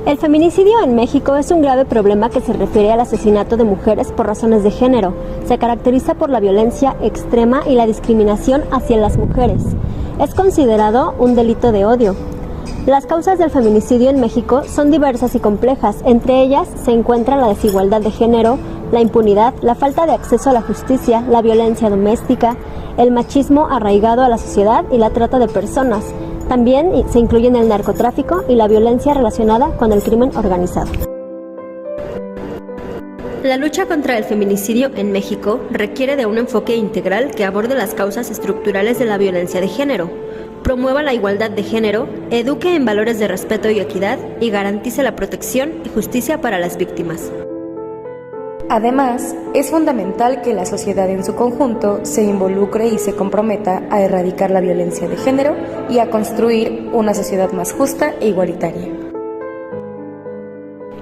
El feminicidio en México es un grave problema que se refiere al asesinato de mujeres por razones de género. Se caracteriza por la violencia extrema y la discriminación hacia las mujeres. Es considerado un delito de odio. Las causas del feminicidio en México son diversas y complejas. Entre ellas se encuentra la desigualdad de género, la impunidad, la falta de acceso a la justicia, la violencia doméstica, el machismo arraigado a la sociedad y la trata de personas. También se incluyen el narcotráfico y la violencia relacionada con el crimen organizado. La lucha contra el feminicidio en México requiere de un enfoque integral que aborde las causas estructurales de la violencia de género, promueva la igualdad de género, eduque en valores de respeto y equidad y garantice la protección y justicia para las víctimas. Además, es fundamental que la sociedad en su conjunto se involucre y se comprometa a erradicar la violencia de género y a construir una sociedad más justa e igualitaria.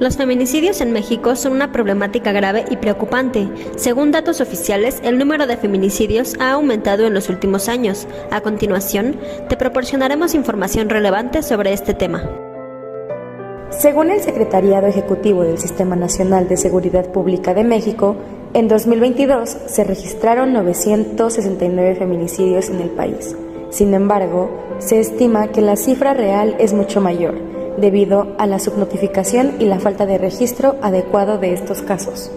Los feminicidios en México son una problemática grave y preocupante. Según datos oficiales, el número de feminicidios ha aumentado en los últimos años. A continuación, te proporcionaremos información relevante sobre este tema. Según el Secretariado Ejecutivo del Sistema Nacional de Seguridad Pública de México, en 2022 se registraron 969 feminicidios en el país. Sin embargo, se estima que la cifra real es mucho mayor, debido a la subnotificación y la falta de registro adecuado de estos casos.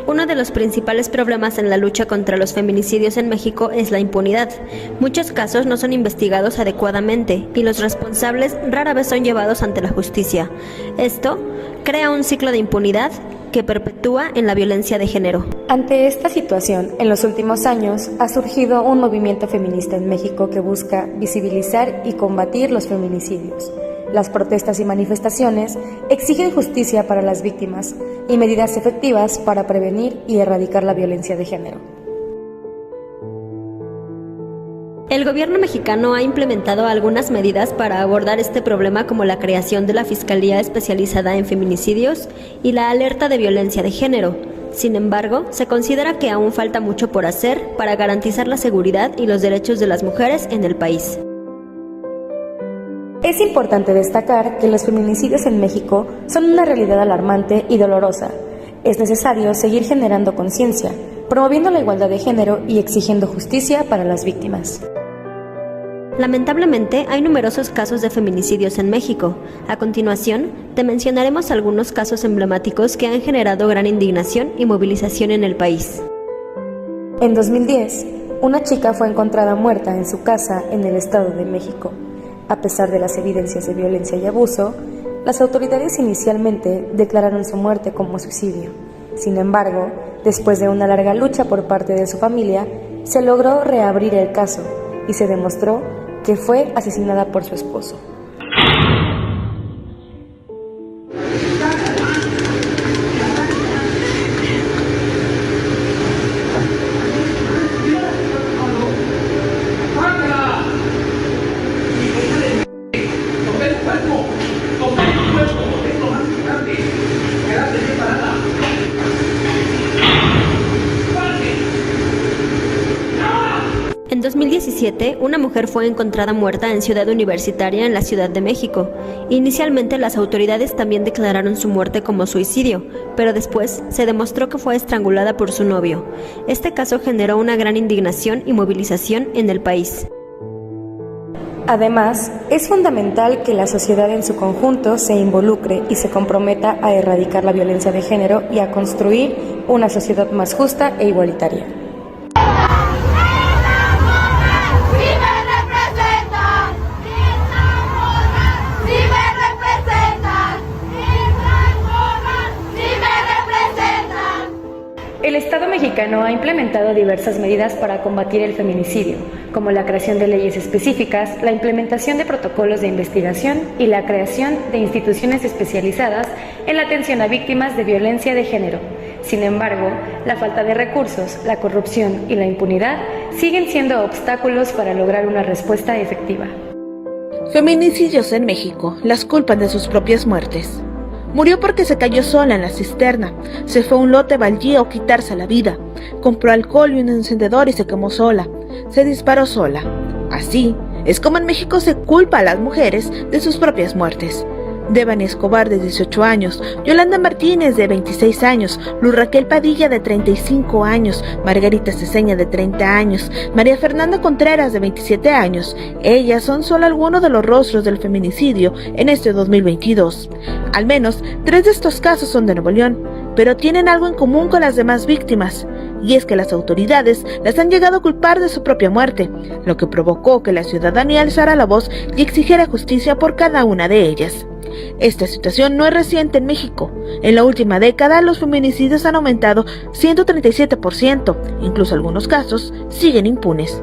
Uno de los principales problemas en la lucha contra los feminicidios en México es la impunidad. Muchos casos no son investigados adecuadamente y los responsables rara vez son llevados ante la justicia. Esto crea un ciclo de impunidad que perpetúa en la violencia de género. Ante esta situación, en los últimos años ha surgido un movimiento feminista en México que busca visibilizar y combatir los feminicidios. Las protestas y manifestaciones exigen justicia para las víctimas y medidas efectivas para prevenir y erradicar la violencia de género. El gobierno mexicano ha implementado algunas medidas para abordar este problema, como la creación de la Fiscalía Especializada en Feminicidios y la alerta de violencia de género. Sin embargo, se considera que aún falta mucho por hacer para garantizar la seguridad y los derechos de las mujeres en el país. Es importante destacar que los feminicidios en México son una realidad alarmante y dolorosa. Es necesario seguir generando conciencia, promoviendo la igualdad de género y exigiendo justicia para las víctimas. Lamentablemente, hay numerosos casos de feminicidios en México. A continuación, te mencionaremos algunos casos emblemáticos que han generado gran indignación y movilización en el país. En 2010, una chica fue encontrada muerta en su casa en el Estado de México. A pesar de las evidencias de violencia y abuso, las autoridades inicialmente declararon su muerte como suicidio. Sin embargo, después de una larga lucha por parte de su familia, se logró reabrir el caso y se demostró que fue asesinada por su esposo. En 2017, una mujer fue encontrada muerta en Ciudad Universitaria, en la Ciudad de México. Inicialmente, las autoridades también declararon su muerte como suicidio, pero después se demostró que fue estrangulada por su novio. Este caso generó una gran indignación y movilización en el país. Además, es fundamental que la sociedad en su conjunto se involucre y se comprometa a erradicar la violencia de género y a construir una sociedad más justa e igualitaria. El Estado mexicano ha implementado diversas medidas para combatir el feminicidio, como la creación de leyes específicas, la implementación de protocolos de investigación y la creación de instituciones especializadas en la atención a víctimas de violencia de género. Sin embargo, la falta de recursos, la corrupción y la impunidad siguen siendo obstáculos para lograr una respuesta efectiva. Feminicidios en México las culpan de sus propias muertes. Murió porque se cayó sola en la cisterna, se fue a un lote baldío a quitarse la vida, compró alcohol y un encendedor y se quemó sola, se disparó sola. Así es como en México se culpa a las mujeres de sus propias muertes. Devani Escobar, de 18 años, Yolanda Martínez, de 26 años, Luz Raquel Padilla, de 35 años, Margarita Ceseña, de 30 años, María Fernanda Contreras, de 27 años. Ellas son solo algunos de los rostros del feminicidio en este 2022. Al menos 3 de estos casos son de Nuevo León, pero tienen algo en común con las demás víctimas, y es que las autoridades las han llegado a culpar de su propia muerte, lo que provocó que la ciudadanía alzara la voz y exigiera justicia por cada una de ellas. Esta situación no es reciente en México. En la última década los feminicidios han aumentado 137%, incluso algunos casos siguen impunes.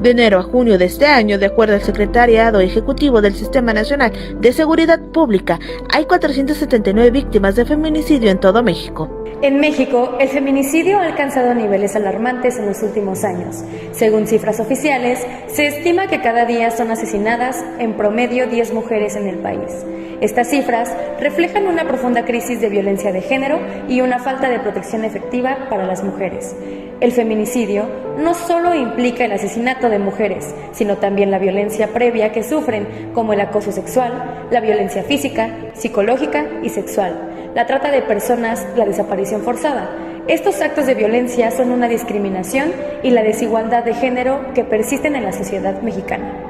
De enero a junio de este año, de acuerdo al Secretariado Ejecutivo del Sistema Nacional de Seguridad Pública, hay 479 víctimas de feminicidio en todo México. En México, el feminicidio ha alcanzado niveles alarmantes en los últimos años. Según cifras oficiales, se estima que cada día son asesinadas en promedio 10 mujeres en el país. Estas cifras reflejan una profunda crisis de violencia de género y una falta de protección efectiva para las mujeres. El feminicidio no solo implica el asesinato de mujeres, sino también la violencia previa que sufren, como el acoso sexual, la violencia física, psicológica y sexual, la trata de personas, la desaparición forzada. Estos actos de violencia son una discriminación y la desigualdad de género que persisten en la sociedad mexicana.